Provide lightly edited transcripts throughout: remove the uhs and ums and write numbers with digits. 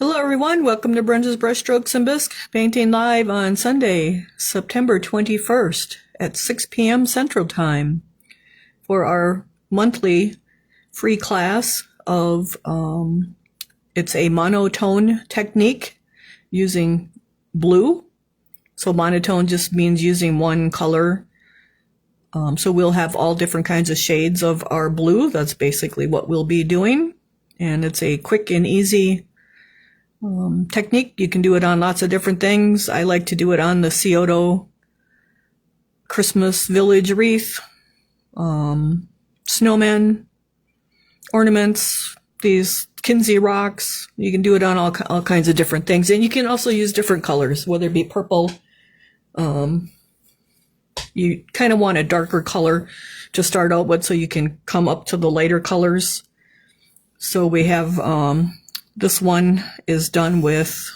Hello everyone, welcome to Brenda's Brushstrokes and Bisque, painting live on Sunday, September 21st at 6 p.m. Central Time for our monthly free class of, it's a monotone technique using blue. So monotone just means using one color. So we'll have all different kinds of shades of our blue. That's basically what we'll be doing. And it's a quick and easy technique. You can do it on lots of different things. I like to do it on the Scioto Christmas village wreath, snowmen, ornaments, these Kinsey rocks. You can do it on all kinds of different things. And you can also use different colors, whether it be purple. You kind of want a darker color to start out with so you can come up to the lighter colors. So we have this one is done with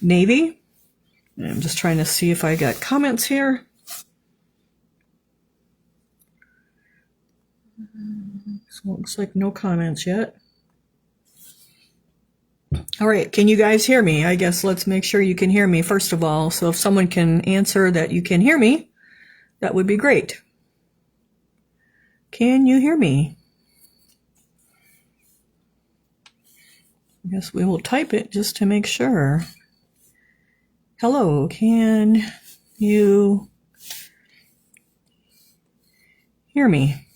navy. I'm just trying to see if I got comments here. So it looks like no comments yet. All right, can you guys hear me? I guess let's make sure you can hear me first of all. So if someone can answer that you can hear me, that would be great. Can you hear me? I guess we will type it just to make sure. Hello, can you hear me?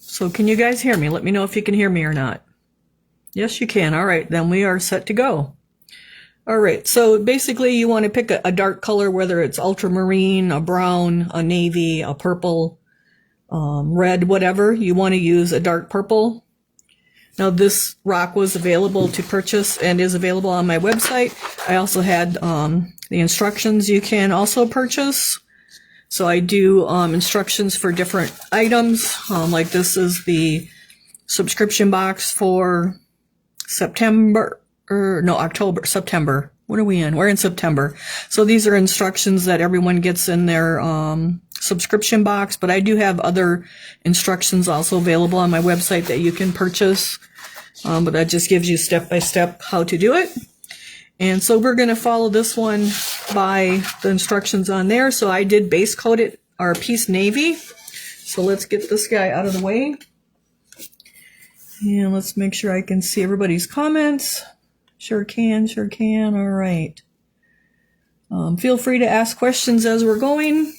So can you guys hear me? Let me know if you can hear me or not. Yes, you can. All right, then we are set to go. All right, so basically you want to pick a dark color, whether it's ultramarine, a brown, a navy, a purple, red, whatever. You want to use a dark purple. Now this rock was available to purchase and is available on my website. I also had the instructions you can also purchase. So I do instructions for different items. Like this is the subscription box for September. What are we in? We're in September. So these are instructions that everyone gets in their subscription box, but I do have other instructions also available on my website that you can purchase. But that just gives you step by step how to do it. And so we're going to follow this one by the instructions on there. So I did base coat it, our piece navy. So let's get this guy out of the way. And let's make sure I can see everybody's comments. Sure can. All right. Feel free to ask questions as we're going.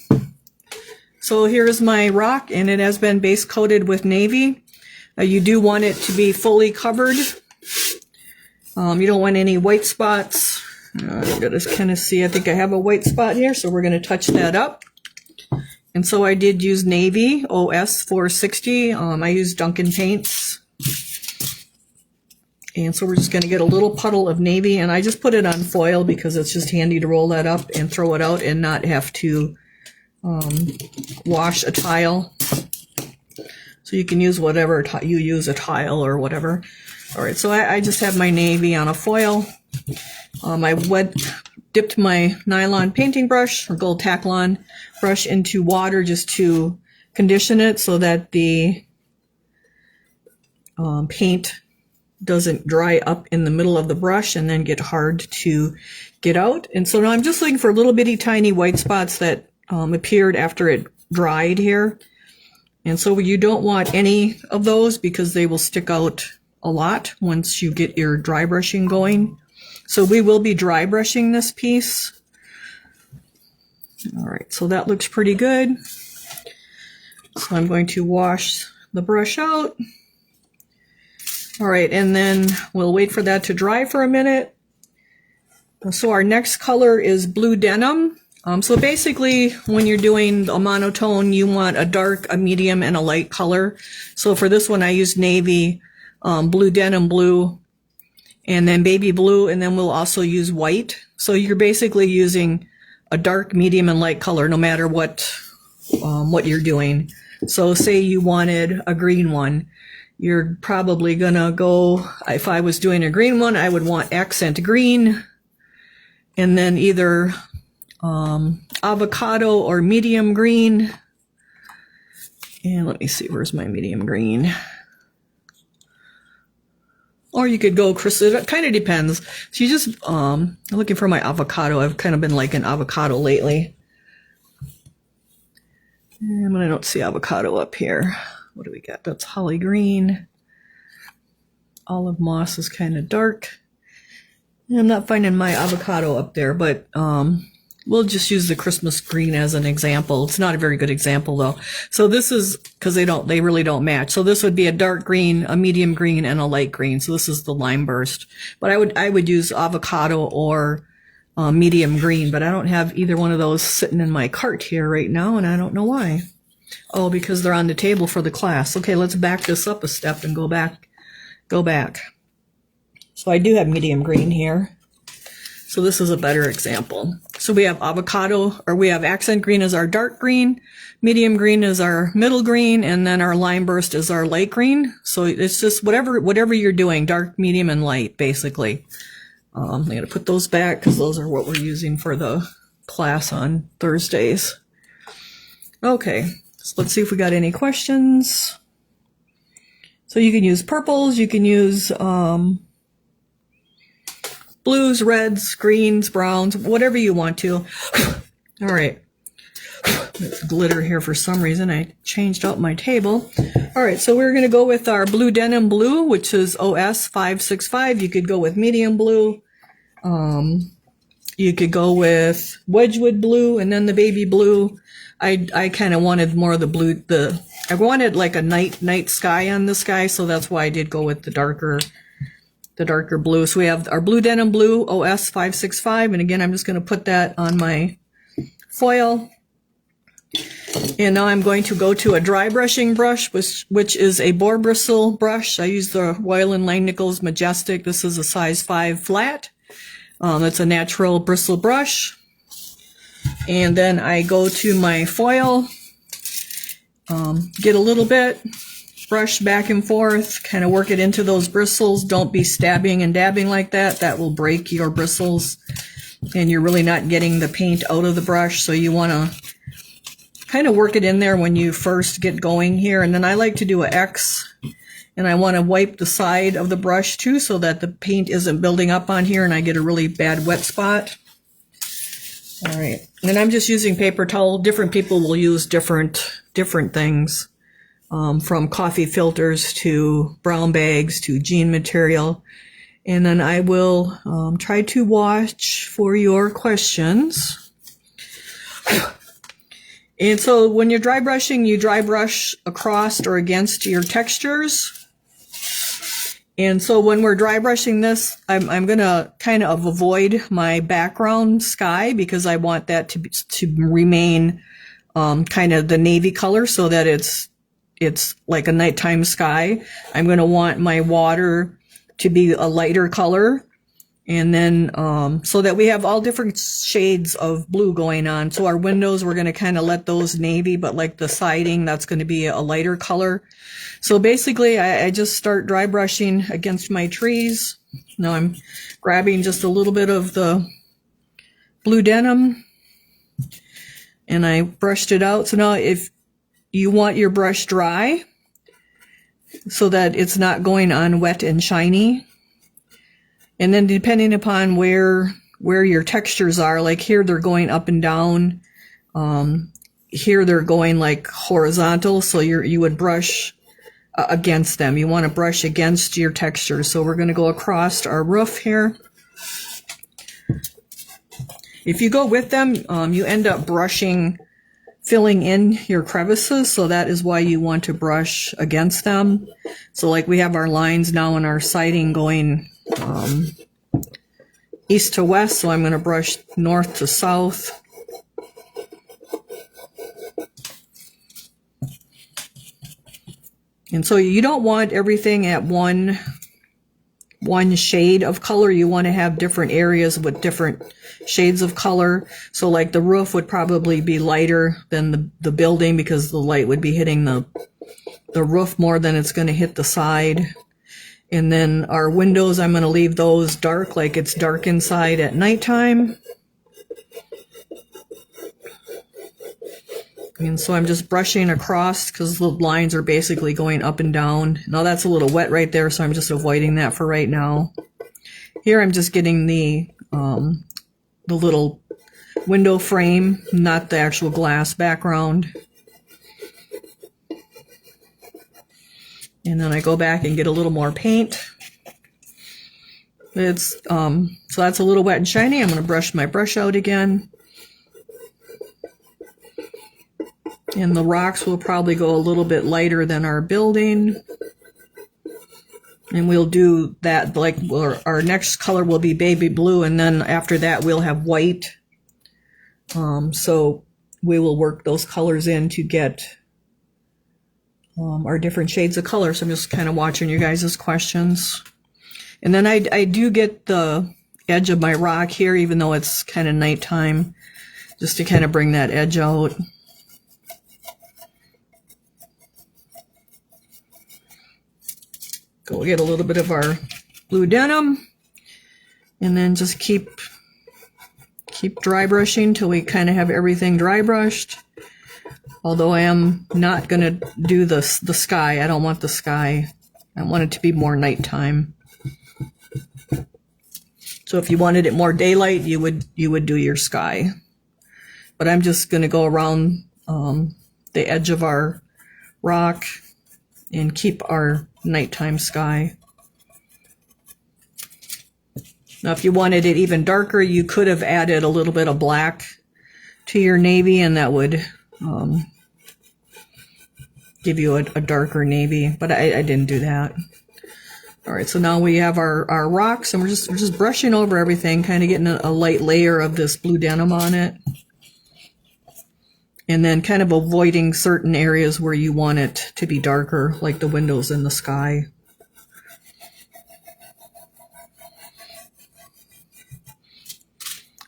So here's my rock, and it has been base coated with navy. You do want it to be fully covered. You don't want any white spots. I'm going to kind of see, I think I have a white spot here, so we're going to touch that up. And so I did use navy, OS 460. I used Dunkin' Paints. And so we're just going to get a little puddle of navy, and I just put it on foil because it's just handy to roll that up and throw it out and not have to wash a tile. So you can use whatever you use, a tile or whatever. All right, so I just have my navy on a foil. I dipped my nylon painting brush or gold Taklon brush into water just to condition it so that the paint doesn't dry up in the middle of the brush and then get hard to get out. And so now I'm just looking for little bitty tiny white spots that appeared after it dried here. And so you don't want any of those because they will stick out a lot once you get your dry brushing going. So we will be dry brushing this piece. All right, so that looks pretty good. So I'm going to wash the brush out. All right, and then we'll wait for that to dry for a minute. So our next color is blue denim. So basically, when you're doing a monotone, you want a dark, a medium, and a light color. So for this one, I used navy, blue denim blue, and then baby blue, and then we'll also use white. So you're basically using a dark, medium, and light color no matter what you're doing. So say you wanted a green one. You're probably gonna go, if I was doing a green one, I would want accent green, and then either avocado or medium green, And let me see, where's my medium green? Or you could go, Chris, it kind of depends. So you just, I'm looking for my avocado. I've kind of been liking avocado lately. And when I don't see avocado up here, what do we got? That's holly green. Olive moss is kind of dark. I'm not finding my avocado up there, but we'll just use the Christmas green as an example. It's not a very good example though. So this is, because they really don't match. So this would be a dark green, a medium green, and a light green. So this is the lime burst. But I would use avocado or medium green, but I don't have either one of those sitting in my cart here right now, and I don't know why. Oh, because they're on the table for the class. Okay, let's back this up a step and go back. So I do have medium green here. So this is a better example. So we have avocado, or we have accent green as our dark green, medium green is our middle green, and then our lime burst is our light green. So it's just whatever you're doing, dark, medium, and light, basically. I'm going to put those back because those are what we're using for the class on Thursdays. Okay, so let's see if we got any questions. So you can use purples, you can use blues, reds, greens, browns, whatever you want to. All right. There's glitter here for some reason. I changed out my table. All right, so we're going to go with our blue denim blue, which is OS 565. You could go with medium blue. You could go with Wedgwood blue and then the baby blue. I kind of wanted more of the blue. I wanted like a night sky on the sky, so that's why I did go with the darker blue. So we have our blue denim blue OS 565, and again, I'm just going to put that on my foil. And now I'm going to go to a dry brushing brush, which is a boar bristle brush. I use the Royal & Langnickel's Majestic. This is a size 5 flat. It's a natural bristle brush. And then I go to my foil, get a little bit, brush back and forth, kind of work it into those bristles. Don't be stabbing and dabbing like that. That will break your bristles, and you're really not getting the paint out of the brush. So you want to kind of work it in there when you first get going here. And then I like to do an X, and I want to wipe the side of the brush too so that the paint isn't building up on here and I get a really bad wet spot. All right, and I'm just using paper towel. Different people will use different things, from coffee filters to brown bags to jean material. And then I will try to watch for your questions. And so when you're dry brushing, you dry brush across or against your textures. And so when we're dry brushing this, I'm going to kind of avoid my background sky because I want that to remain kind of the navy color so that it's like a nighttime sky. I'm going to want my water to be a lighter color. And then so that we have all different shades of blue going on. So our windows, we're going to kind of let those navy, but like the siding, that's going to be a lighter color. So basically, I just start dry brushing against my trees. Now I'm grabbing just a little bit of the blue denim, and I brushed it out. So now if you want your brush dry so that it's not going on wet and shiny, and then depending upon where your textures are, like here they're going up and down, here they're going like horizontal, so you would brush against them. You want to brush against your texture. So we're going to go across our roof here. If you go with them, you end up filling in your crevices, so that is why you want to brush against them. So like we have our lines now in our siding going east to west, so I'm going to brush north to south. And so you don't want everything at one shade of color. You want to have different areas with different shades of color. So like the roof would probably be lighter than the building because the light would be hitting the roof more than it's going to hit the side. And then our windows, I'm going to leave those dark, like it's dark inside at nighttime. And so I'm just brushing across because the lines are basically going up and down. Now that's a little wet right there, so I'm just avoiding that for right now. Here I'm just getting the little window frame, not the actual glass background. And then I go back and get a little more paint. It's so that's a little wet and shiny. I'm going to brush my brush out again. And the rocks will probably go a little bit lighter than our building. And we'll do that, like our next color will be baby blue, and then after that we'll have white. So we will work those colors in to get our different shades of color. So I'm just kind of watching you guys' questions. And then I do get the edge of my rock here, even though it's kind of nighttime, just to kind of bring that edge out. Go get a little bit of our blue denim, and then just keep dry brushing till we kind of have everything dry brushed. Although I am not going to do the sky. I don't want the sky. I want it to be more nighttime. So if you wanted it more daylight, you would do your sky. But I'm just going to go around the edge of our rock and keep our nighttime sky. Now if you wanted it even darker, you could have added a little bit of black to your navy, and that would give you a darker navy, but I didn't do that. All right, so now we have our rocks, and we're just brushing over everything, kind of getting a light layer of this blue denim on it. And then kind of avoiding certain areas where you want it to be darker, like the windows in the sky.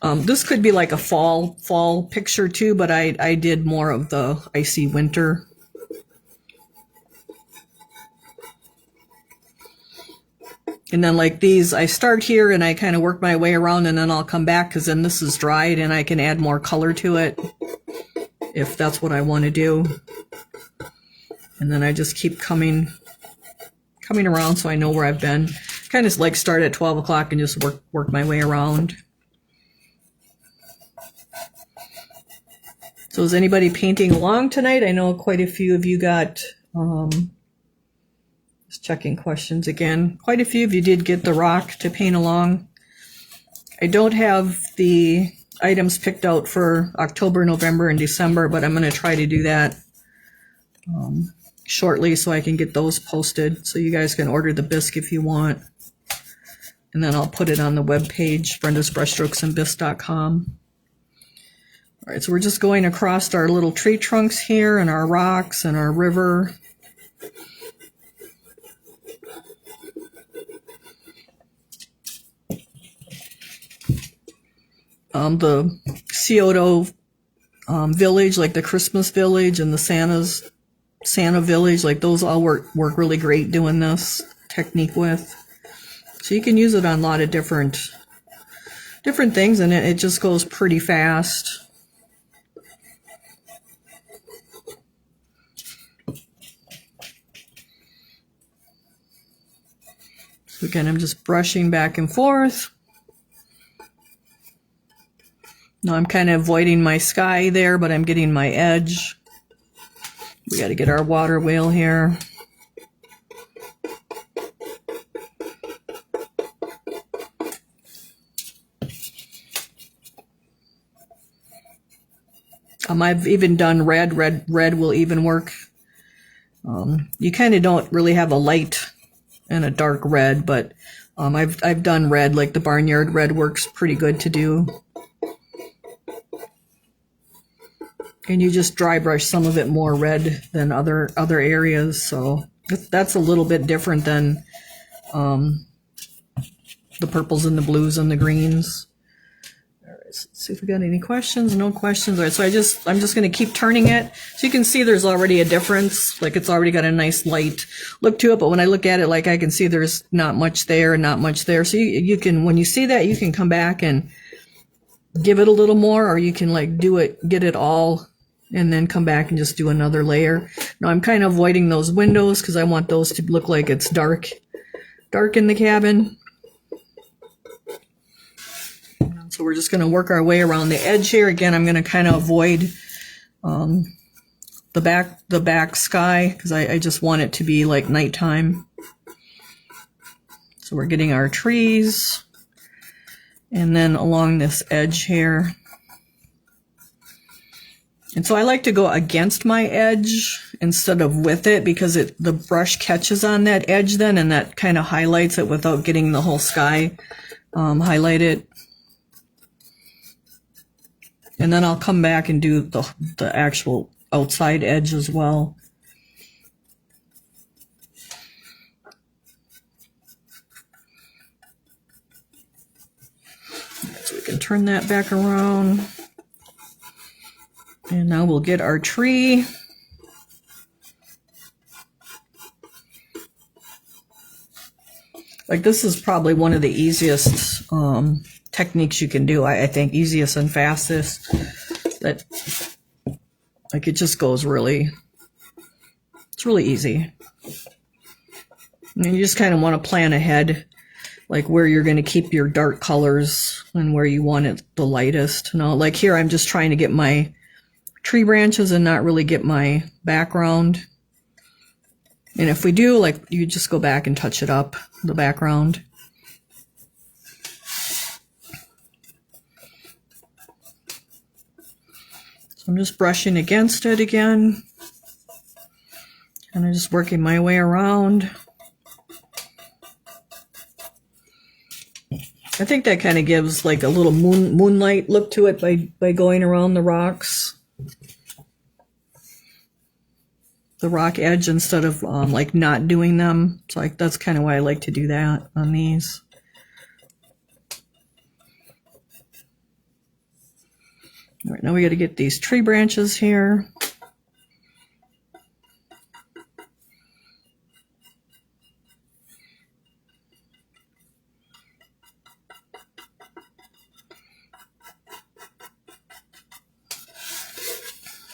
This could be like a fall picture too, but I did more of the icy winter. And then like these, I start here and I kind of work my way around, and then I'll come back because then this is dried and I can add more color to it if that's what I want to do. And then I just keep coming around so I know where I've been. Kind of like start at 12 o'clock and just work my way around. So is anybody painting along tonight? I know quite a few of you got, just checking questions again. Quite a few of you did get the rock to paint along. I don't have the items picked out for October, November, and December, but I'm going to try to do that shortly so I can get those posted. So you guys can order the bisque if you want. And then I'll put it on the webpage, brendasbrushstrokesandbisque.com. All right, so we're just going across our little tree trunks here and our rocks and our river. The Scioto village, like the Christmas village and the Santa village, like those all work really great doing this technique with. So you can use it on a lot of different things, and it just goes pretty fast. So again, I'm just brushing back and forth. Now I'm kind of avoiding my sky there, but I'm getting my edge. We got to get our water wheel here. I've even done red. Red will even work. You kind of don't really have a light and a dark red, but I've done red, like the barnyard red works pretty good to do. And you just dry brush some of it more red than other areas, so that's a little bit different than the purples and the blues and the greens. All right, so let's see if we got any questions. No questions. All right, so I'm just going to keep turning it, so you can see there's already a difference. Like it's already got a nice light look to it, but when I look at it, like I can see there's not much there and not much there. So you can, when you see that, you can come back and give it a little more, or you can like do it, get it all and then come back and just do another layer. Now I'm kind of avoiding those windows because I want those to look like it's dark in the cabin. So we're just going to work our way around the edge here. Again, I'm going to kind of avoid the back sky because I just want it to be like nighttime. So we're getting our trees, and then along this edge here. And so I like to go against my edge instead of with it because the brush catches on that edge then, and that kind of highlights it without getting the whole sky highlighted. And then I'll come back and do the actual outside edge as well. So we can turn that back around. And now we'll get our tree. Like, this is probably one of the easiest techniques you can do. I think easiest and fastest. That, like, it just goes really, it's really easy. And you just kind of want to plan ahead, like where you're going to keep your dark colors and where you want it the lightest. Now, like here, I'm just trying to get my tree branches and not really get my background. And if we do, like, you just go back and touch it up, the background. So I'm just brushing against it again. And I'm just working my way around. I think that kind of gives like a little moonlight look to it by going around the rocks. The rock edge instead of like not doing them. So that's kind of why I like to do that on these. All right, now we got to get these tree branches here.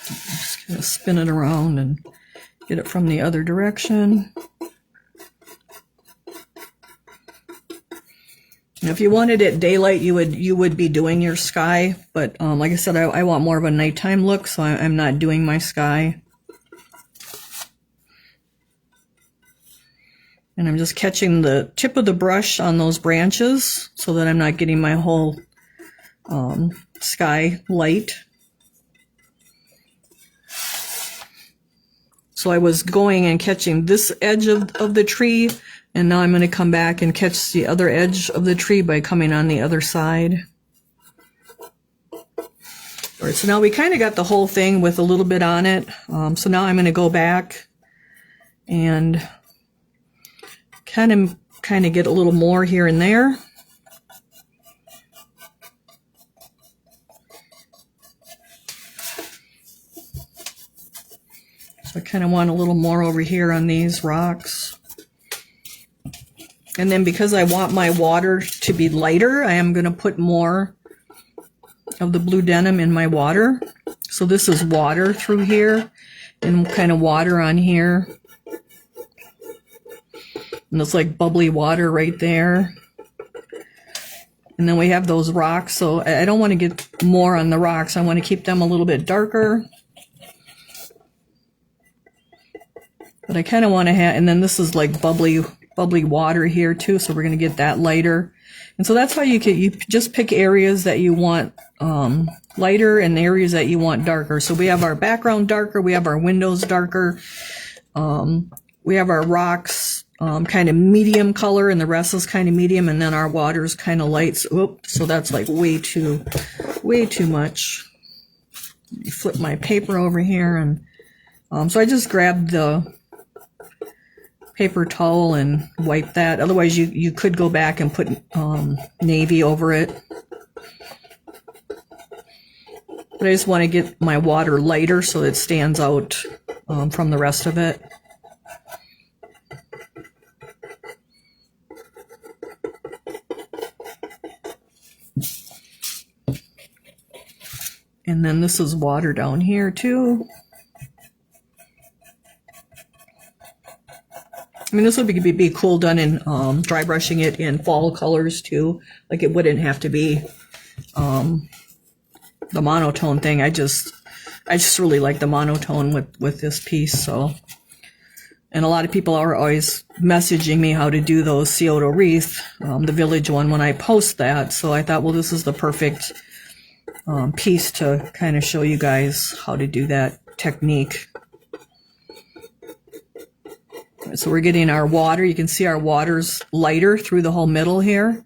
Just kind of spin it around and get it from the other direction. And if you wanted it daylight, you would be doing your sky. But like I said, I want more of a nighttime look, so I'm not doing my sky. And I'm just catching the tip of the brush on those branches so that I'm not getting my whole sky light. So I was going and catching this edge of the tree, and now I'm going to come back and catch the other edge of the tree by coming on the other side. All right, so now we kind of got the whole thing with a little bit on it. So now I'm going to go back and kind of get a little more here and there. I kind of want a little more over here on these rocks. And then because I want my water to be lighter, I am going to put more of the blue denim in my water. So this is water through here and kind of water on here. And it's like bubbly water right there. And then we have those rocks. So I don't want to get more on the rocks. I want to keep them a little bit darker. But I kind of want to have, and then this is like bubbly water here too, so we're going to get that lighter. And so that's how you just pick areas that you want lighter and areas that you want darker. So we have our background darker, we have our windows darker, we have our rocks kind of medium color, and the rest is kind of medium, and then our water's kind of light. So that's like way too much. Let me flip my paper over here, and so I just grabbed the paper towel and wipe that. Otherwise you could go back and put navy over it. But I just want to get my water lighter so it stands out from the rest of it. And then this is water down here too. I mean, this would be cool done in dry brushing it in fall colors too. Like it wouldn't have to be the monotone thing. I just really like the monotone with this piece. So, and a lot of people are always messaging me how to do those Scioto wreath, the village one, when I post that. So I thought, well, this is the perfect piece to kind of show you guys how to do that technique. So we're getting our water. You can see our water's lighter through the whole middle here.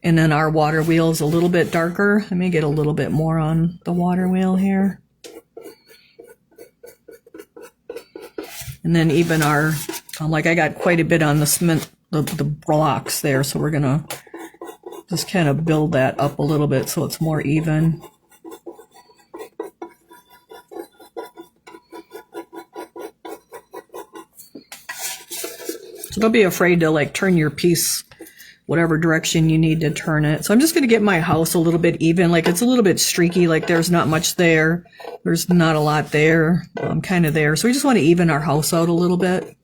And then our water wheel is a little bit darker. Let me get a little bit more on the water wheel here. And then even our, like I got quite a bit on the cement, the blocks there. So we're going to just kind of build that up a little bit so it's more even. So don't be afraid to like turn your piece whatever direction you need to turn it. So I'm just going to get my house a little bit even. Like it's a little bit streaky, like there's not much there. There's not a lot there. Kind of there. So we just want to even our house out a little bit.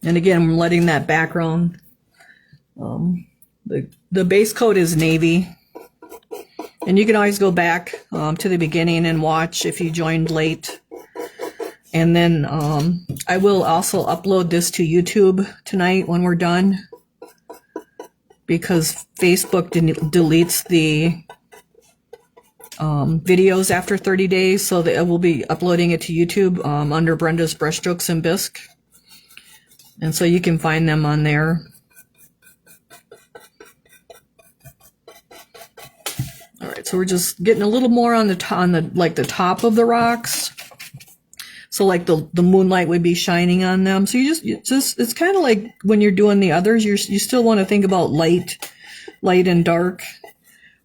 And again, I'm letting that background, the base coat is navy. And you can always go back to the beginning and watch if you joined late. And then I will also upload this to YouTube tonight when we're done, because Facebook deletes the videos after 30 days. So that I will be uploading it to YouTube under Brenda's Brushstrokes and Bisque. And so you can find them on there. All right, so we're just getting a little more on the top of the rocks. So like the moonlight would be shining on them. So you just it's kind of like when you're doing the others, you still want to think about light and dark.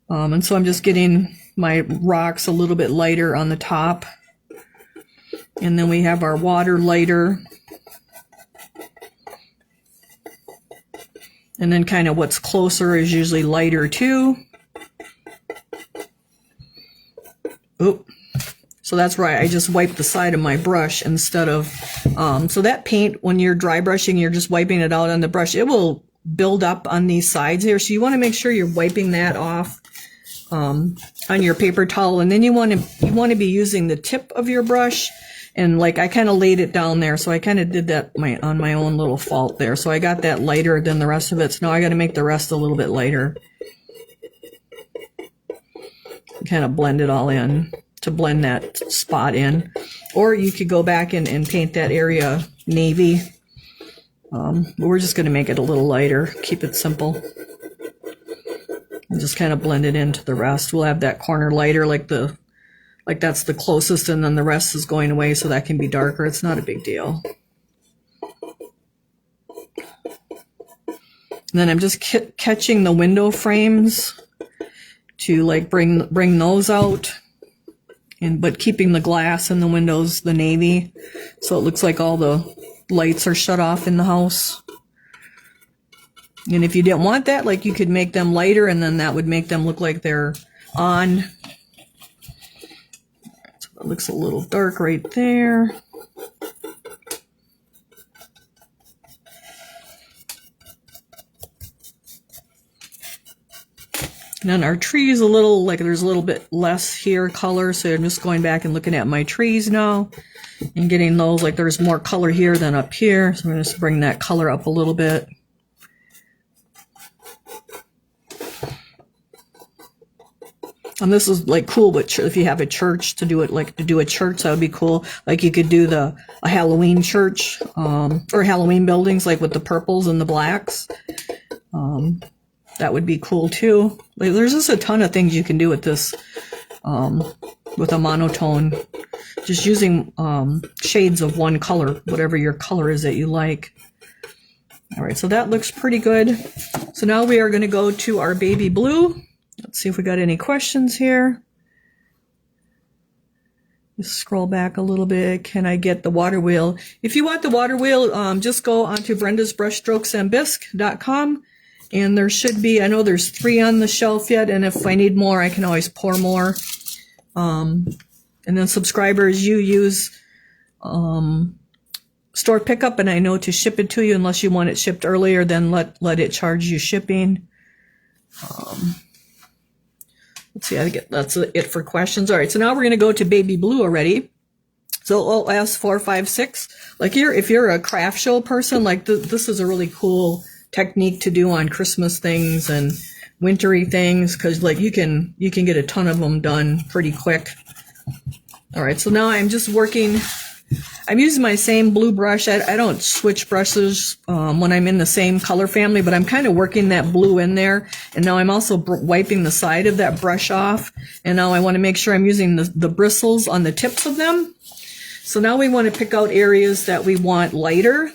And so I'm just getting my rocks a little bit lighter on the top. And then we have our water lighter. And then kind of what's closer is usually lighter too. Oop. So that's right, I just wiped the side of my brush instead of, so that paint, when you're dry brushing, you're just wiping it out on the brush. It will build up on these sides here. So you want to make sure you're wiping that off on your paper towel. And then you want to be using the tip of your brush. And like I kind of laid it down there. So I kind of did that on my own little fault there. So I got that lighter than the rest of it. So now I got to make the rest a little bit lighter. Kind of blend it all in to blend that spot in. Or you could go back and paint that area navy. But we're just going to make it a little lighter, keep it simple. And just kind of blend it into the rest. We'll have that corner lighter like that's the closest, and then the rest is going away, so that can be darker. It's not a big deal. And then I'm just catching the window frames to like bring those out. But keeping the glass in the windows the navy, so it looks like all the lights are shut off in the house. And if you didn't want that, like you could make them lighter, and then that would make them look like they're on. So it looks a little dark right there. And then our trees there's a little bit less here color, so I'm just going back and looking at my trees now and getting those, like there's more color here than up here. So I'm going to bring that color up a little bit. And this is like cool, but if you have a church to do a church, that would be cool. Like you could do a Halloween church, or Halloween buildings, like with the purples and the blacks. That would be cool too. Like, there's just a ton of things you can do with this, with a monotone. Just using shades of one color, whatever your color is that you like. All right, so that looks pretty good. So now we are going to go to our baby blue. Let's see if we got any questions here. Just scroll back a little bit. Can I get the water wheel? If you want the water wheel, just go onto Brenda'sBrushstrokesandBisque.com. And there should be, I know there's 3 on the shelf yet, and if I need more, I can always pour more. And then subscribers, you use store pickup, and I know to ship it to you unless you want it shipped earlier, then let it charge you shipping. Let's see, that's it for questions. All right, so now we're going to go to baby blue already. So OS456, like if you're a craft show person, like this is a really cool technique to do on Christmas things and wintry things, because like you can get a ton of them done pretty quick. All right, so now I'm just working. I'm using my same blue brush. I don't switch brushes when I'm in the same color family, but I'm kind of working that blue in there. And now I'm also wiping the side of that brush off. And now I want to make sure I'm using the bristles on the tips of them. So now we want to pick out areas that we want lighter.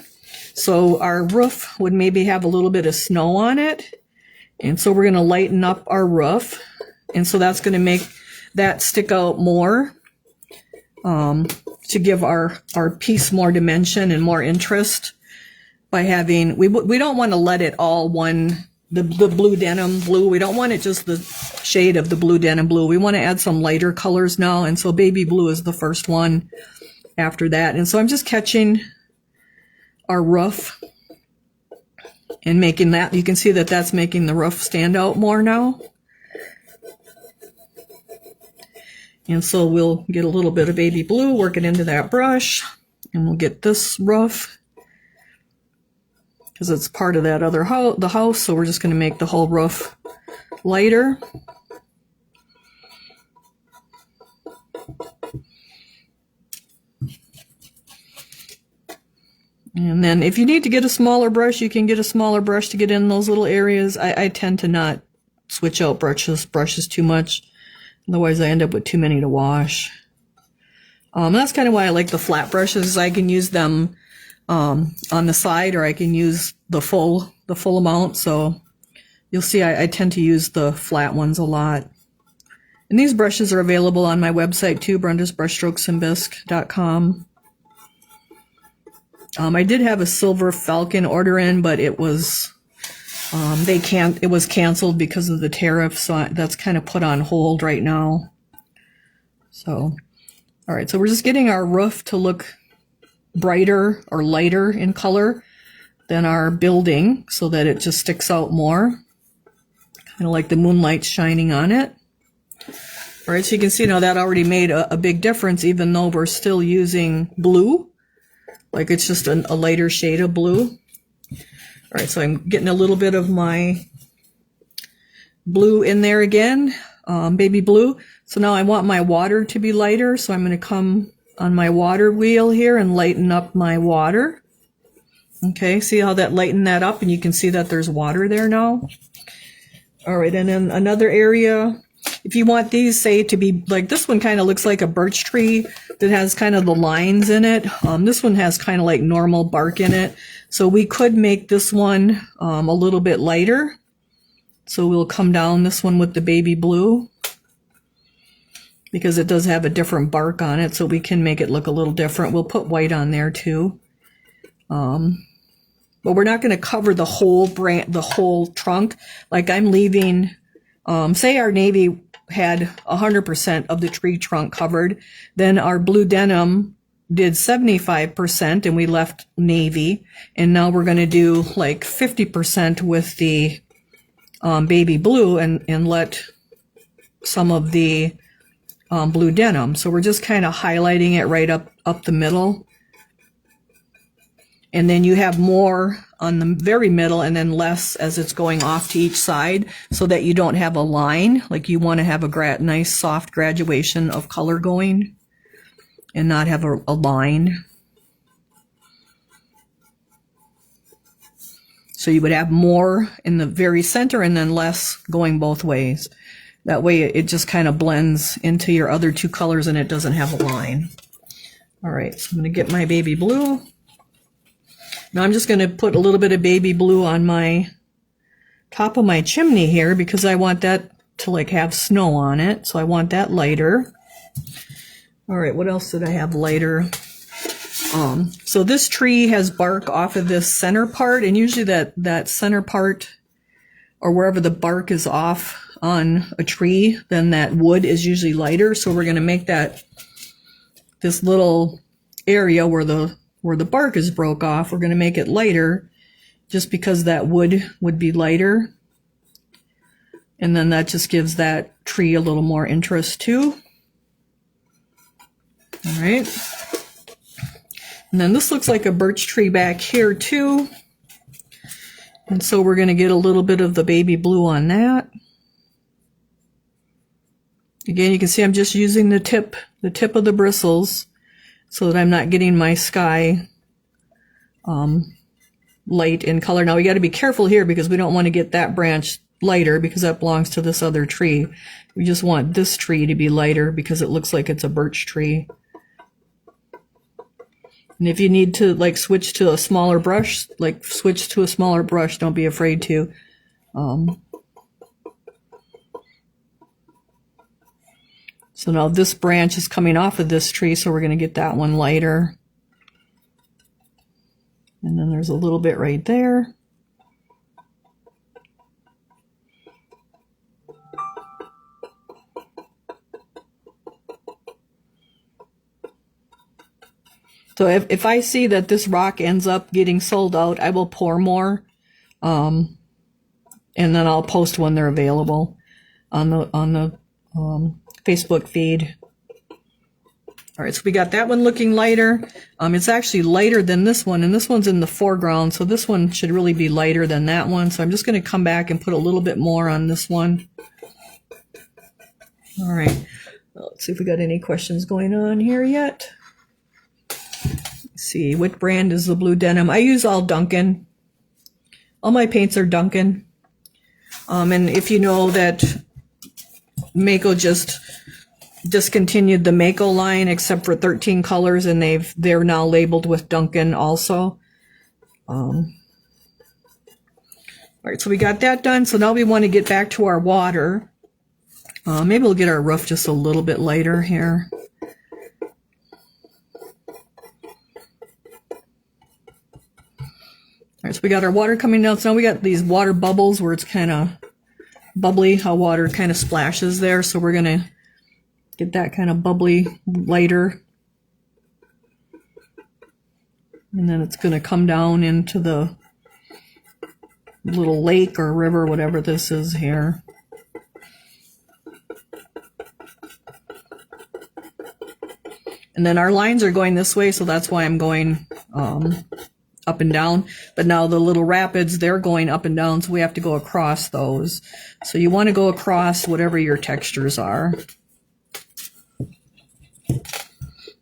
So our roof would maybe have a little bit of snow on it. And so we're going to lighten up our roof. And so that's going to make that stick out more. To give our piece more dimension and more interest by having, we don't want to let it all the blue denim blue. We don't want it just the shade of the blue denim blue. We want to add some lighter colors now. And so baby blue is the first one after that. And so I'm just catching our roof and making that, you can see that that's making the roof stand out more now. And so we'll get a little bit of baby blue, work it into that brush, and we'll get this roof because it's part of that other the house. So we're just going to make the whole roof lighter. And then if you need to get a smaller brush, you can get a smaller brush to get in those little areas. I tend to not switch out brushes too much. Otherwise, I end up with too many to wash. That's kind of why I like the flat brushes. I can use them on the side, or I can use the full amount. So you'll see I tend to use the flat ones a lot. And these brushes are available on my website too, brendasbrushstrokesandbisque.com. I did have a silver falcon order in, but it was it was canceled because of the tariff, so that's kind of put on hold right now. So, all right, so we're just getting our roof to look brighter or lighter in color than our building so that it just sticks out more, kind of like the moonlight's shining on it. All right, so you can see now that already made a big difference, even though we're still using blue. Like it's just a lighter shade of blue. All right, so I'm getting a little bit of my blue in there again, baby blue. So now I want my water to be lighter, so I'm going to come on my water wheel here and lighten up my water. Okay, see how that lightened that up, and you can see that there's water there now. All right, and then another area, if you want these, say, to be like, this one kind of looks like a birch tree that has kind of the lines in it. This one has kind of like normal bark in it. So we could make this one a little bit lighter. So we'll come down this one with the baby blue because it does have a different bark on it, so we can make it look a little different. We'll put white on there too. But we're not going to cover the whole trunk. Like I'm leaving, say our navy had 100% of the tree trunk covered, then our blue denim did 75% and we left navy, and now we're going to do like 50% with the baby blue and let some of the blue denim. So we're just kind of highlighting it right up the middle, and then you have more on the very middle and then less as it's going off to each side, so that you don't have a line. Like you want to have a nice soft graduation of color going and not have a line. So you would have more in the very center and then less going both ways. That way it just kind of blends into your other two colors and it doesn't have a line. All right, so I'm going to get my baby blue. Now I'm just going to put a little bit of baby blue on my top of my chimney here because I want that to like have snow on it. So I want that lighter. All right, what else did I have lighter? So this tree has bark off of this center part, and usually that center part or wherever the bark is off on a tree, then that wood is usually lighter. So we're going to make this little area where the bark is broke off, we're going to make it lighter just because that wood would be lighter. And then that just gives that tree a little more interest too. All right. And then this looks like a birch tree back here too. And so we're going to get a little bit of the baby blue on that. Again, you can see I'm just using the tip of the bristles so that I'm not getting my sky light in color. Now we got to be careful here because we don't want to get that branch lighter because that belongs to this other tree. We just want this tree to be lighter because it looks like it's a birch tree. And if you need to like switch to a smaller brush, don't be afraid to. So now this branch is coming off of this tree, so we're going to get that one lighter. And then there's a little bit right there. So if I see that this rock ends up getting sold out, I will pour more. And then I'll post when they're available on the Facebook feed. All right, so we got that one looking lighter. It's actually lighter than this one, and this one's in the foreground, so this one should really be lighter than that one. So I'm just going to come back and put a little bit more on this one. All right, well, let's see if we got any questions going on here yet. Let's see, what brand is the blue denim? I use all Duncan. All my paints are Duncan. And if you know that Mako just discontinued the Mako line except for 13 colors, and they're now labeled with Duncan also. All right, so we got that done. So now we want to get back to our water. Maybe we'll get our roof just a little bit lighter here. All right, so we got our water coming down. So now we got these water bubbles where it's kind of bubbly, how water kind of splashes there. So we're going to get that kind of bubbly lighter. And then it's going to come down into the little lake or river, whatever this is here. And then our lines are going this way, so that's why I'm going up and down. But now the little rapids, they're going up and down, so we have to go across those. So you want to go across whatever your textures are.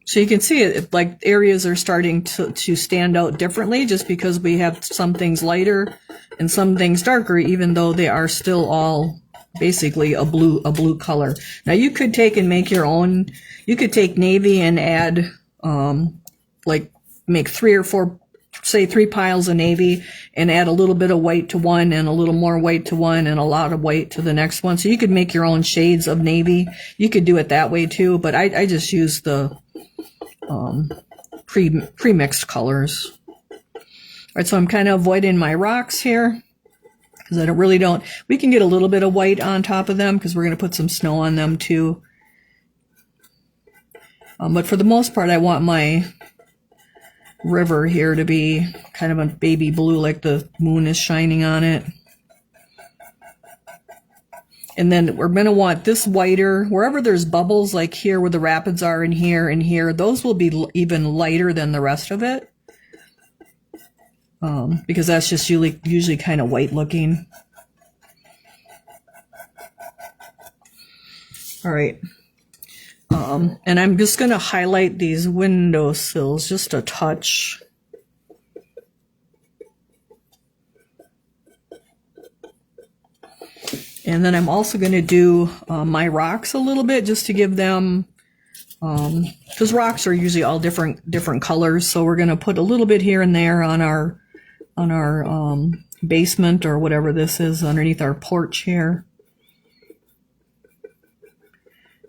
So you can see it, like areas are starting to stand out differently just because we have some things lighter and some things darker, even though they are still all basically a blue color. Now you could take and make your own. You could take navy and add like make 3 or 4, say 3 piles of navy, and add a little bit of white to one and a little more white to one and a lot of white to the next one. So you could make your own shades of navy. You could do it that way too, but I just use the pre-mixed colors. All right, so I'm kind of avoiding my rocks here because I don't. We can get a little bit of white on top of them because we're going to put some snow on them too. But for the most part, I want my river here to be kind of a baby blue, like the moon is shining on it. And then we're going to want this whiter, wherever there's bubbles, like here where the rapids are, and here, those will be even lighter than the rest of it. Because that's just usually kind of white looking. All right. And I'm just going to highlight these windowsills just a touch. And then I'm also going to do my rocks a little bit just to give them, because rocks are usually all different colors. So we're going to put a little bit here and there on our basement or whatever this is underneath our porch here.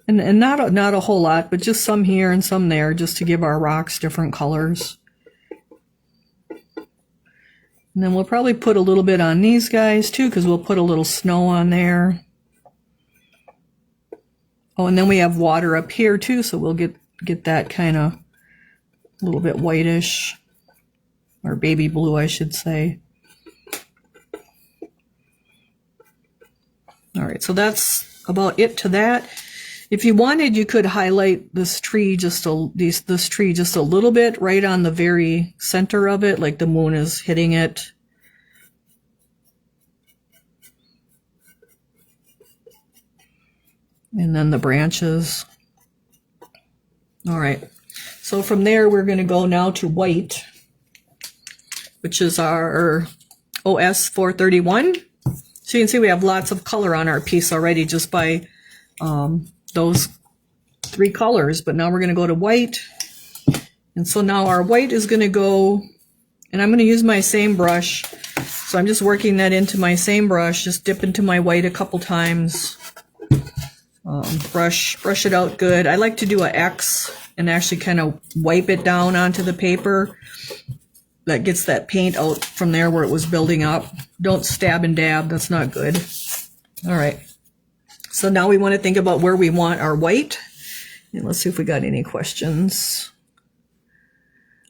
And not a whole lot, but just some here and some there, just to give our rocks different colors. And then we'll probably put a little bit on these guys too, because we'll put a little snow on there. Oh, and then we have water up here too, so we'll get that kind of a little bit whitish, or baby blue, I should say. All right, so that's about it to that. If you wanted, you could highlight this tree just a little bit right on the very center of it, like the moon is hitting it. And then the branches. All right, so from there we're going to go now to white, which is our OS 431. So you can see we have lots of color on our piece already just by those 3 colors, but now we're going to go to white. And so now our white is going to go, and I'm going to use my same brush. So I'm just working that into my same brush, just dip into my white a couple times. Brush it out good. I like to do an X and actually kind of wipe it down onto the paper. That gets that paint out from there where it was building up. Don't stab and dab, that's not good. All right, so now we want to think about where we want our white. And let's see if we got any questions.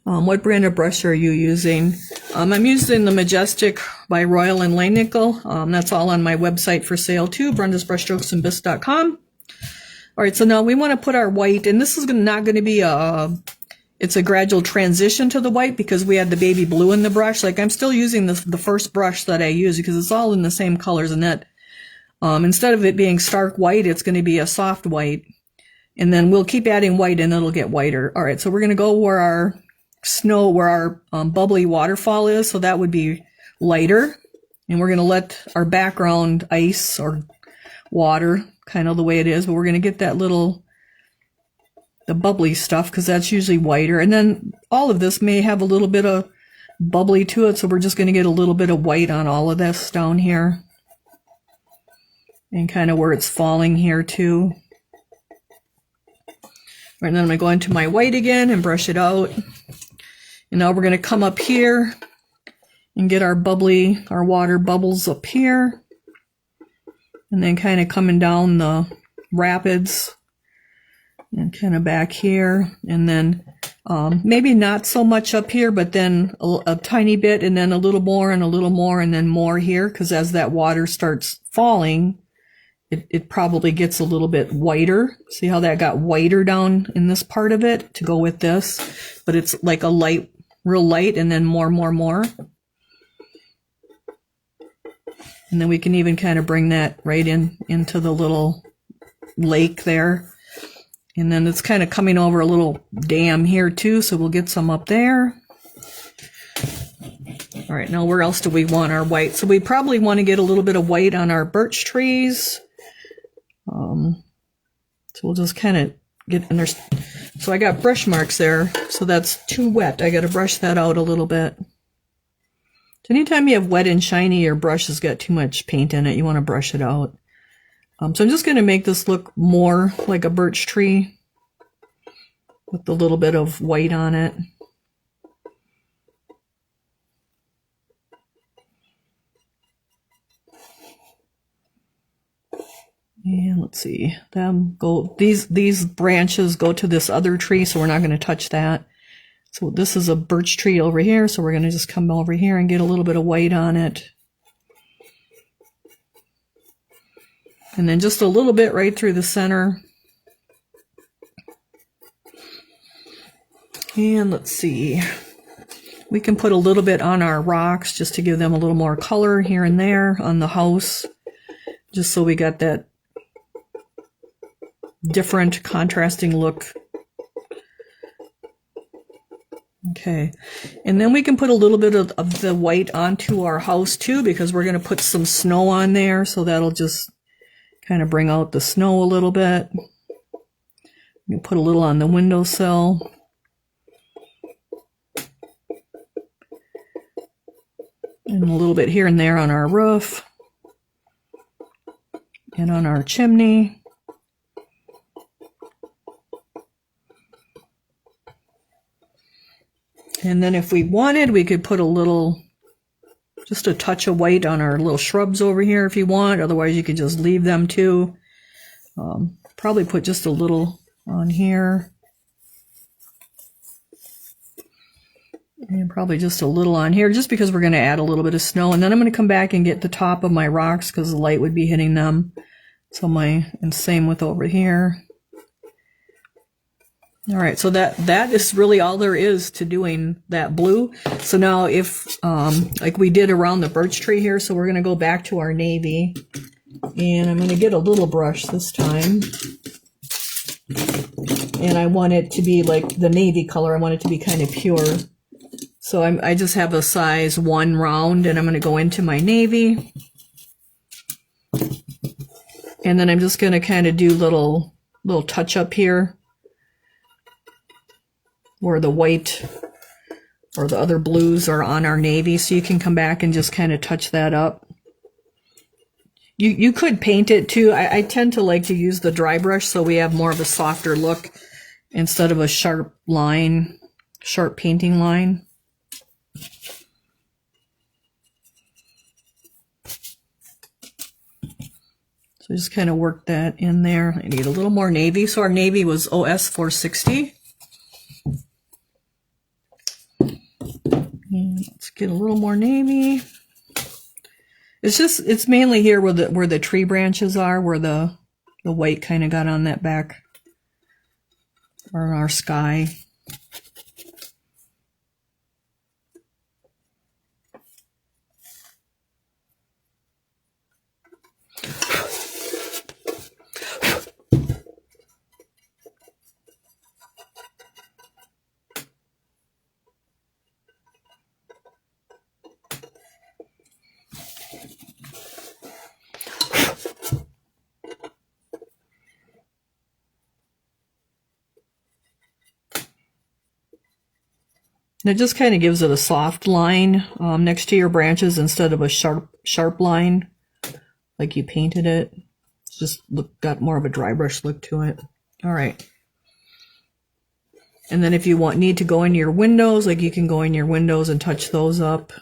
What brand of brush are you using? I'm using the Majestic by Royal and Langnickel. That's all on my website for sale too, brendasbrushstrokesandbisque.com. All right, so now we want to put our white, and this is not going to be it's a gradual transition to the white because we had the baby blue in the brush. Like I'm still using the first brush that I use because it's all in the same colors, and that instead of it being stark white, it's going to be a soft white. And then we'll keep adding white and it'll get whiter. All right, so we're going to go where our snow, where our bubbly waterfall is. So that would be lighter. And we're going to let our background ice or water kind of the way it is. But we're going to get that the bubbly stuff because that's usually whiter. And then all of this may have a little bit of bubbly to it. So we're just going to get a little bit of white on all of this down here. And kind of where it's falling here too. And then I'm going to go into my white again and brush it out. And now we're going to come up here and get our water bubbles up here. And then kind of coming down the rapids and kind of back here. And then maybe not so much up here, but then a tiny bit and then a little more and a little more and then more here. Because as that water starts falling, it probably gets a little bit whiter. See how that got whiter down in this part of it to go with this? But it's like a light, real light, and then more. And then we can even kind of bring that right into the little lake there. And then it's kind of coming over a little dam here too, so we'll get some up there. All right, now where else do we want our white? So we probably want to get a little bit of white on our birch trees. So we'll just kind of get in there. So I got brush marks there, so that's too wet. I got to brush that out a little bit. So anytime you have wet and shiny, your brush has got too much paint in it, you want to brush it out. So I'm just going to make this look more like a birch tree with a little bit of white on it. And let's see, these branches go to this other tree, so we're not going to touch that. So this is a birch tree over here, so we're going to just come over here and get a little bit of white on it. And then just a little bit right through the center. And let's see, we can put a little bit on our rocks just to give them a little more color here and there on the house, just so we got that different contrasting look. Okay, and then we can put a little bit of the white onto our house too, because we're going to put some snow on there, so that'll just kind of bring out the snow a little bit. You can put a little on the windowsill. And a little bit here and there on our roof. And on our chimney. And then if we wanted, we could put a little just a touch of white on our little shrubs over here if you want. Otherwise, you can just leave them too. Probably put just a little on here. And probably just a little on here, just because we're going to add a little bit of snow. And then I'm going to come back and get the top of my rocks because the light would be hitting them. So and same with over here. All right, so that is really all there is to doing that blue. So now if, like we did around the birch tree here, so we're going to go back to our navy. And I'm going to get a little brush this time. And I want it to be like the navy color. I want it to be kind of pure. So I just have a size 1 round, and I'm going to go into my navy. And then I'm just going to kind of do little touch up here where the white or the other blues are on our navy. So you can come back and just kind of touch that up. You could paint it too. I tend to like to use the dry brush so we have more of a softer look instead of a sharp painting line. So just kind of work that in there. I need a little more navy. So our navy was OS 460. And let's get a little more navy. It's mainly here where the tree branches are, where the white kind of got on that back, or our sky. And it just kind of gives it a soft line next to your branches instead of a sharp line like you painted it. It's just got more of a dry brush look to it. All right. And then if you need to go in your windows, like you can go in your windows and touch those up.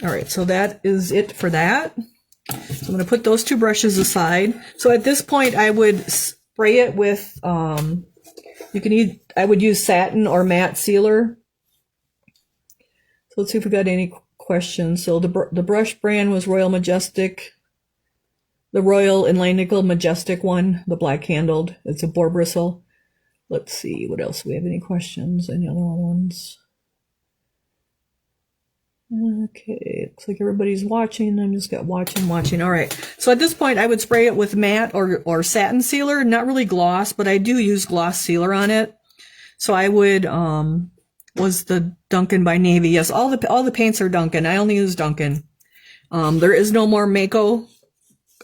All right, so that is it for that. So I'm going to put those 2 brushes aside. So at this point, I would spray it with, I would use satin or matte sealer. So let's see if we got any questions. So the brush brand was Royal Majestic. The Royal Inlay Nickel Majestic one, the black handled. It's a boar bristle. Let's see, what else? Do we have any questions? Any other ones? Okay, looks like everybody's watching. I'm just got watching. All right. So at this point, I would spray it with matte or satin sealer. Not really gloss, but I do use gloss sealer on it. So I would, was the Duncan by Navy. Yes, all the paints are Duncan. I only use Duncan. There is no more Mako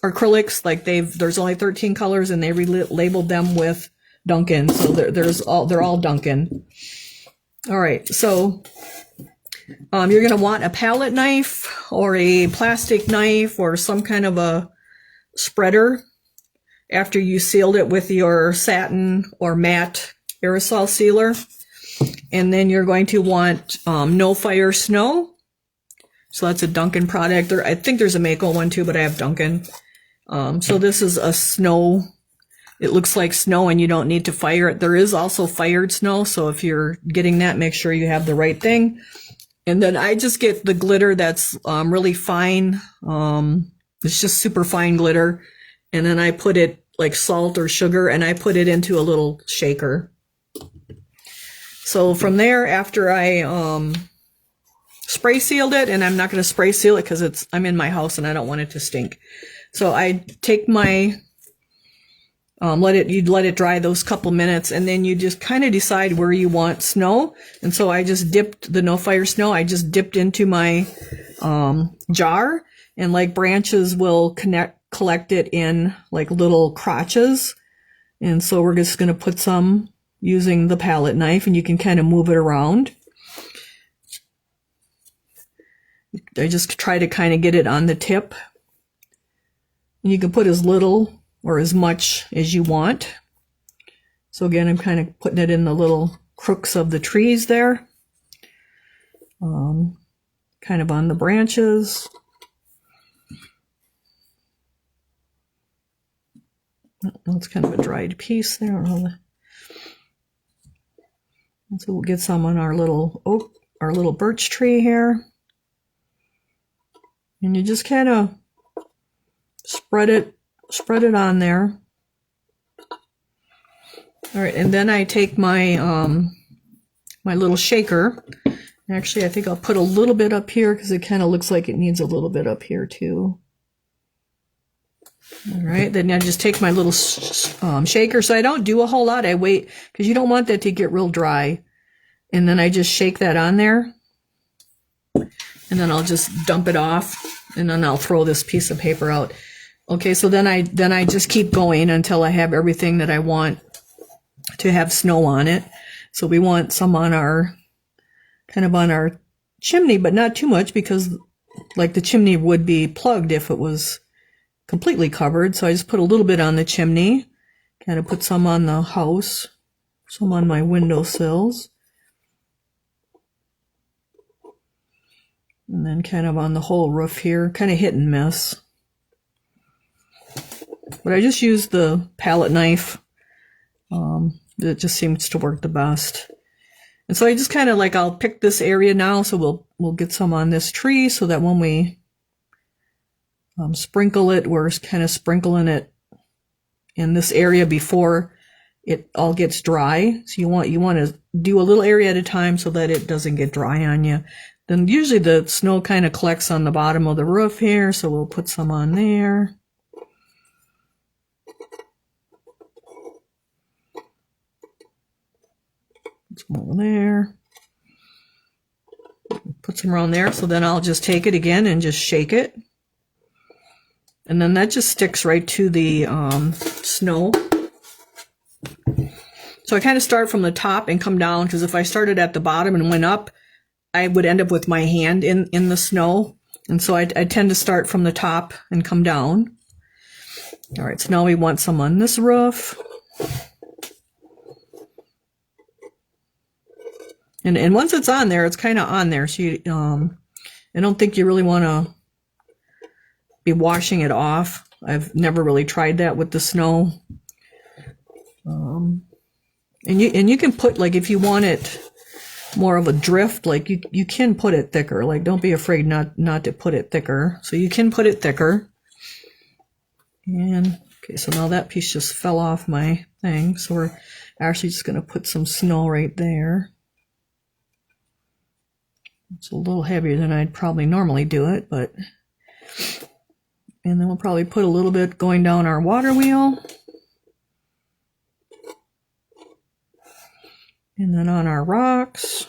acrylics. Like there's only 13 colors, and they labeled them with Duncan. So they're all Duncan. All right. So you're going to want a palette knife or a plastic knife or some kind of a spreader after you sealed it with your satin or matte aerosol sealer. And then you're going to want No Fire Snow. So that's a Duncan product. I think there's a Mako one too, but I have Duncan. So this is a snow. It looks like snow and you don't need to fire it. There is also fired snow. So if you're getting that, make sure you have the right thing. And then I just get the glitter that's really fine. It's just super fine glitter. And then I put it like salt or sugar, and I put it into a little shaker. So from there, after I spray sealed it, and I'm not going to spray seal it because I'm in my house and I don't want it to stink. So I take my you'd let it dry those couple minutes, and then you just kind of decide where you want snow. And so I just dipped the No Fire Snow. I just dipped into my jar, and like branches will collect it in like little crotches. And so we're just going to put some using the palette knife, and you can kind of move it around. I just try to kind of get it on the tip. And you can put as little or as much as you want. So again, I'm kind of putting it in the little crooks of the trees there. kind of on the branches. That's kind of a dried piece there. So we'll get some on our little birch tree here. And you just kind of spread it on there. All right, and then I take my my little shaker. Actually, I think I'll put a little bit up here because it kind of looks like it needs a little bit up here too. All right, then I just take my little shaker. So I don't do a whole lot. I wait because you don't want that to get real dry. And then I just shake that on there. And then I'll just dump it off. And then I'll throw this piece of paper out. Okay, so then I just keep going until I have everything that I want to have snow on it. So we want some on our, kind of on our chimney, but not too much because like the chimney would be plugged if it was completely covered. So I just put a little bit on the chimney, kind of put some on the house, some on my windowsills, and then kind of on the whole roof here, kind of hit and miss. But I just use the palette knife. It just seems to work the best. And so I just kind of like, I'll pick this area now, so we'll get some on this tree so that when we sprinkle it, we're kind of sprinkling it in this area before it all gets dry. So you want to do a little area at a time so that it doesn't get dry on you. Then usually the snow kind of collects on the bottom of the roof here, so we'll put some on there. Some over there. Put some around there. So then I'll just take it again and just shake it. And then that just sticks right to the snow. So I kind of start from the top and come down, because if I started at the bottom and went up, I would end up with my hand in the snow. And so I tend to start from the top and come down. All right, so now we want some on this roof. And once it's on there, it's kind of on there. So you, I don't think you really want to be washing it off. I've never really tried that with the snow. And you can put, like, if you want it more of a drift, like you can put it thicker. Like, don't be afraid not to put it thicker. So you can put it thicker. And okay, so now that piece just fell off my thing. So we're actually just going to put some snow right there. It's a little heavier than I'd probably normally do it, but, and then we'll probably put a little bit going down our water wheel. And then on our rocks.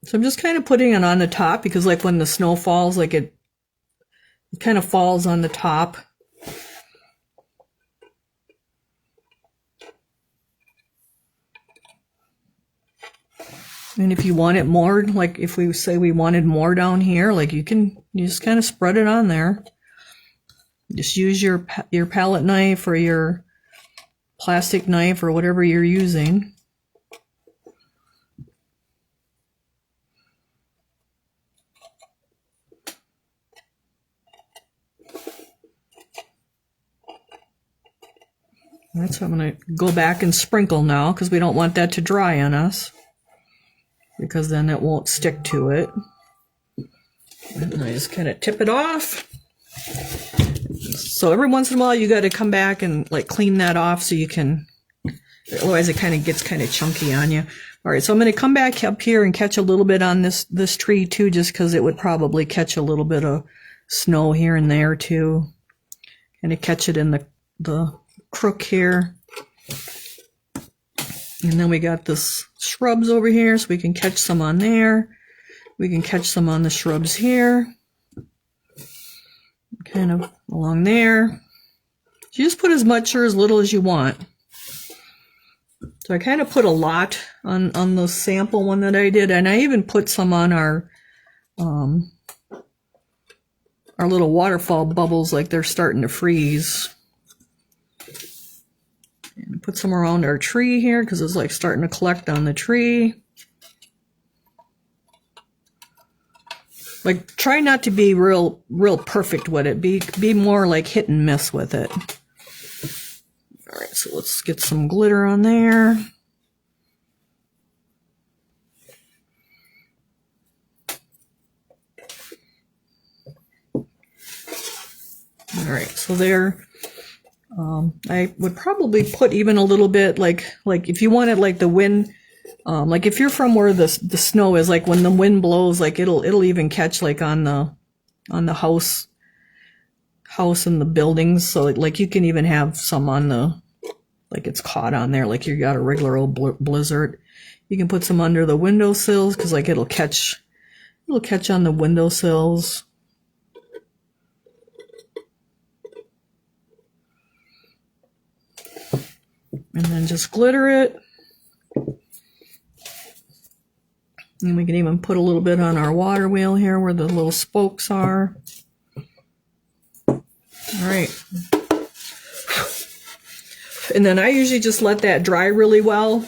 So I'm just kind of putting it on the top because, like, when the snow falls, like it kind of falls on the top. And if you want it more, like if we say we wanted more down here, like you just kind of spread it on there. Just use your palette knife or your plastic knife or whatever you're using. All right, so I'm going to go back and sprinkle now because we don't want that to dry on us, because then it won't stick to it. And I just kind of tip it off. So every once in a while you got to come back and like clean that off so you can, otherwise it kind of gets kind of chunky on you. All right, so I'm going to come back up here and catch a little bit on this tree too, just because it would probably catch a little bit of snow here and there too. Kind of catch it in the crook here. And then we got this shrubs over here, so we can catch some on there. We can catch some on the shrubs here. Kind of along there. So you just put as much or as little as you want. So I kind of put a lot on the sample one that I did, and I even put some on our little waterfall bubbles, like they're starting to freeze. Put some around our tree here because it's like starting to collect on the tree. Like, try not to be real perfect with it. Be more like hit and miss with it. All right, so let's get some glitter on there. All right, so there. I would probably put even a little bit, like if you wanted like the wind. Like if you're from where the snow is, like when the wind blows, like it'll even catch like on the house and the buildings. So like you can even have some on the, like it's caught on there, like you got a regular old blizzard. You can put some under the windowsills because like it'll catch on the windowsills. And then just glitter it. And we can even put a little bit on our water wheel here where the little spokes are. All right. And then I usually just let that dry really well,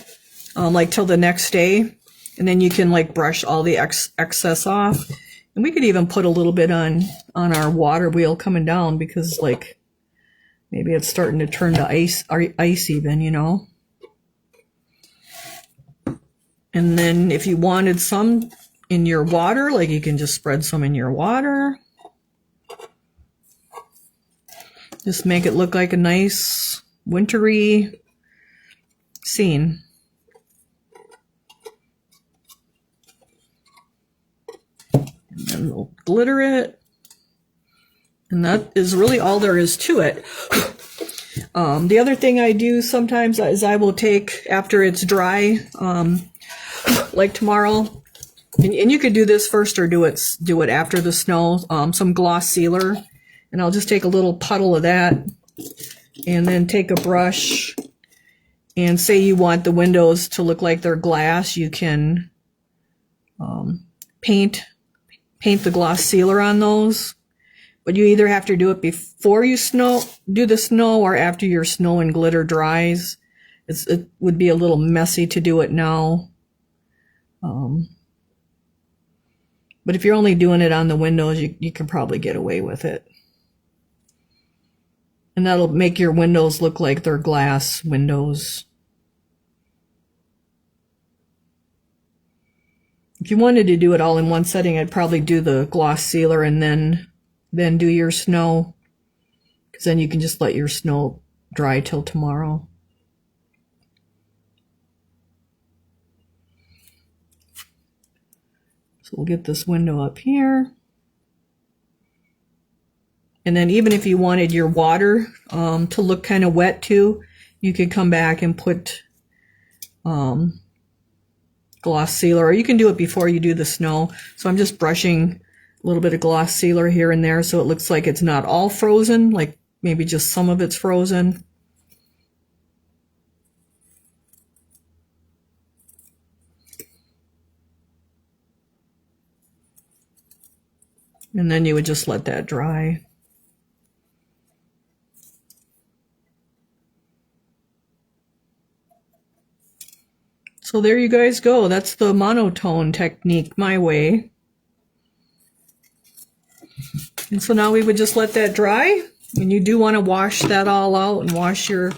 like till the next day. And then you can like brush all the excess off. And we could even put a little bit on our water wheel coming down because like maybe it's starting to turn to ice even, you know. And then if you wanted some in your water, like you can just spread some in your water. Just make it look like a nice wintry scene. And then we'll glitter it. And that is really all there is to it. The other thing I do sometimes is I will take, after it's dry, like tomorrow, and you could do this first or do it after the snow, some gloss sealer, and I'll just take a little puddle of that and then take a brush and say you want the windows to look like they're glass. You can paint the gloss sealer on those, but you either have to do it before you do the snow or after your snow and glitter dries. It would be a little messy to do it now. But if you're only doing it on the windows, you can probably get away with it. And that'll make your windows look like they're glass windows. If you wanted to do it all in one setting, I'd probably do the gloss sealer and then do your snow, because then you can just let your snow dry till tomorrow. So we'll get this window up here. And then even if you wanted your water to look kind of wet too, you could come back and put gloss sealer, or you can do it before you do the snow. So I'm just brushing a little bit of gloss sealer here and there so it looks like it's not all frozen, like maybe just some of it's frozen. And then you would just let that dry. So there you guys go. That's the monotone technique my way. And so now we would just let that dry. And you do want to wash that all out and wash your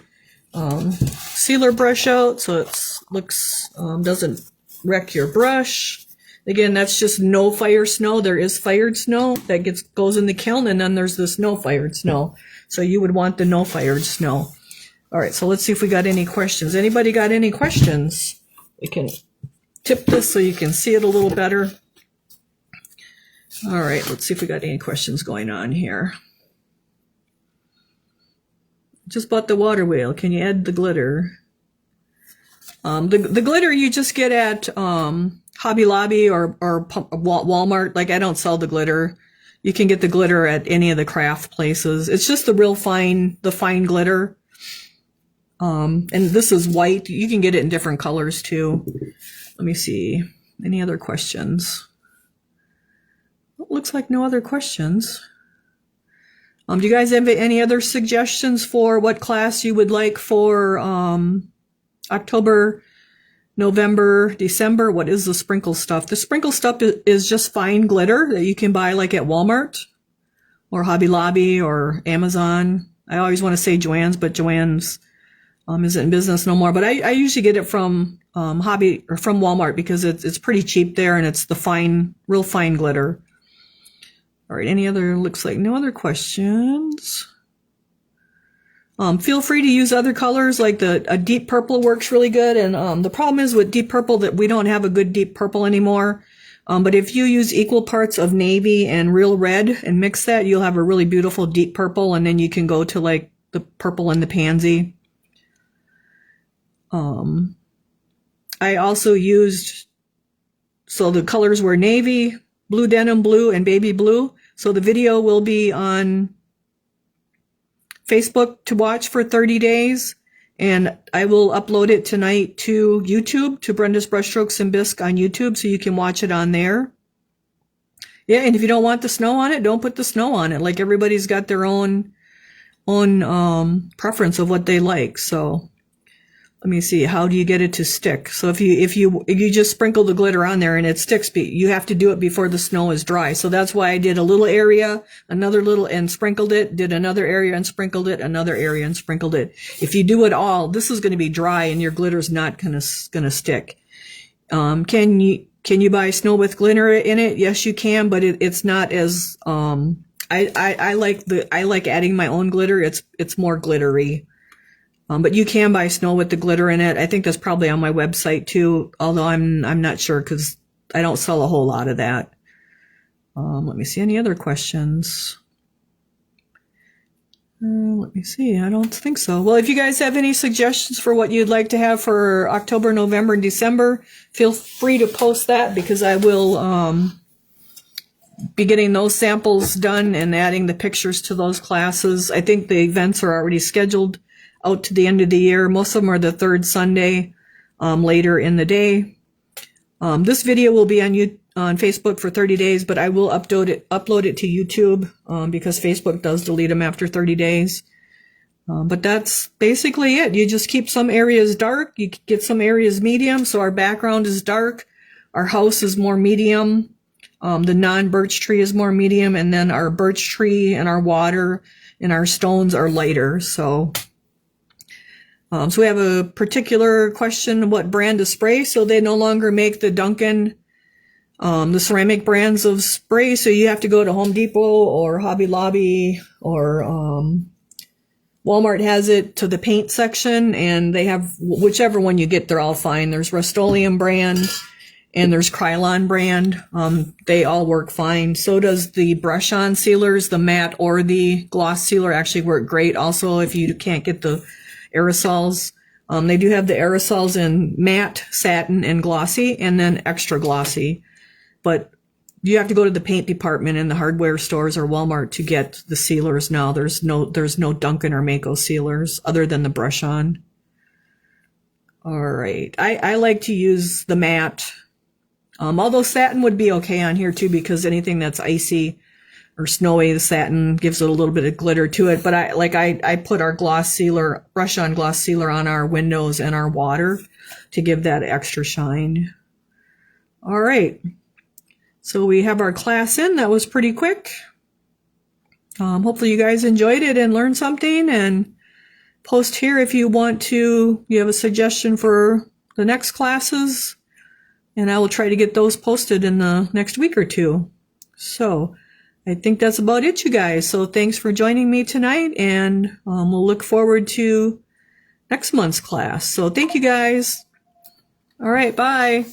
sealer brush out so it looks doesn't wreck your brush. Again, that's just no fire snow. There is fired snow that goes in the kiln, and then there's this no fired snow. So you would want the no fired snow. All right, so let's see if we got any questions. Anybody got any questions? We can tip this so you can see it a little better. All right, let's see if we got any questions going on here. Just bought the water wheel. Can you add the glitter? The glitter you just get at Hobby Lobby or Walmart. Like, I don't sell the glitter. You can get the glitter at any of the craft places. It's just the fine glitter. And this is white. You can get it in different colors too. Let me see. Any other questions? Looks like no other questions. Do you guys have any other suggestions for what class you would like for October, November, December? What is the sprinkle stuff? The sprinkle stuff is just fine glitter that you can buy like at Walmart or Hobby Lobby or Amazon. I always want to say Joann's, but Joann's isn't in business no more. But I usually get it from Hobby or from Walmart because it's pretty cheap there, and it's the fine, real fine glitter. All right, any other, looks like no other questions. Feel free to use other colors, like a deep purple works really good. And the problem is with deep purple that we don't have a good deep purple anymore. But if you use equal parts of navy and real red and mix that, you'll have a really beautiful deep purple. And then you can go to like the purple and the pansy. I also used, so the colors were navy, blue denim blue, and baby blue. So the video will be on Facebook to watch for 30 days. And I will upload it tonight to YouTube, to Brenda's Brushstrokes and Bisque on YouTube, so you can watch it on there. Yeah, and if you don't want the snow on it, don't put the snow on it. Like, everybody's got their own preference of what they like. So let me see, how do you get it to stick? So if you just sprinkle the glitter on there and it sticks, you have to do it before the snow is dry. So that's why I did a little area, another little, and sprinkled it, did another area and sprinkled it, another area and sprinkled it. If you do it all, this is going to be dry and your glitter's not going to stick. Can you buy snow with glitter in it? Yes, you can, but it's not as, I like adding my own glitter. It's more glittery. But you can buy snow with the glitter in it. I think that's probably on my website too, although I'm not sure because I don't sell a whole lot of that. Let me see, any other questions? Let me see, I don't think so. Well, if you guys have any suggestions for what you'd like to have for October, November, and December, feel free to post that, because I will be getting those samples done and adding the pictures to those classes. I think the events are already scheduled out to the end of the year. Most of them are the third Sunday later in the day. This video will be on Facebook for 30 days, but I will upload it to YouTube because Facebook does delete them after 30 days. But that's basically it. You just keep some areas dark, you get some areas medium, so our background is dark, our house is more medium, the non-birch tree is more medium, and then our birch tree and our water and our stones are lighter. So we have a particular question, what brand of spray? So they no longer make the Duncan, the ceramic brands of spray. So you have to go to Home Depot or Hobby Lobby, or Walmart has it, to the paint section, and they have whichever one you get, they're all fine. There's Rust-Oleum brand and there's Krylon brand. They all work fine. So does the brush-on sealers, the matte or the gloss sealer actually work great. Also, if you can't get the aerosols, they do have the aerosols in matte, satin, and glossy, and then extra glossy. But you have to go to the paint department in the hardware stores or Walmart to get the sealers now. There's no Duncan or Mako sealers other than the brush on. All right, I like to use the matte. Although satin would be okay on here too, because anything that's icy or snowy, the satin gives it a little bit of glitter to it. But I put our gloss sealer, brush on gloss sealer on our windows and our water to give that extra shine. All right. So we have our class in. That was pretty quick. Hopefully you guys enjoyed it and learned something, and post here if you have a suggestion for the next classes, and I will try to get those posted in the next week or two. So I think that's about it, you guys. So thanks for joining me tonight, and we'll look forward to next month's class. So thank you guys. All right, bye.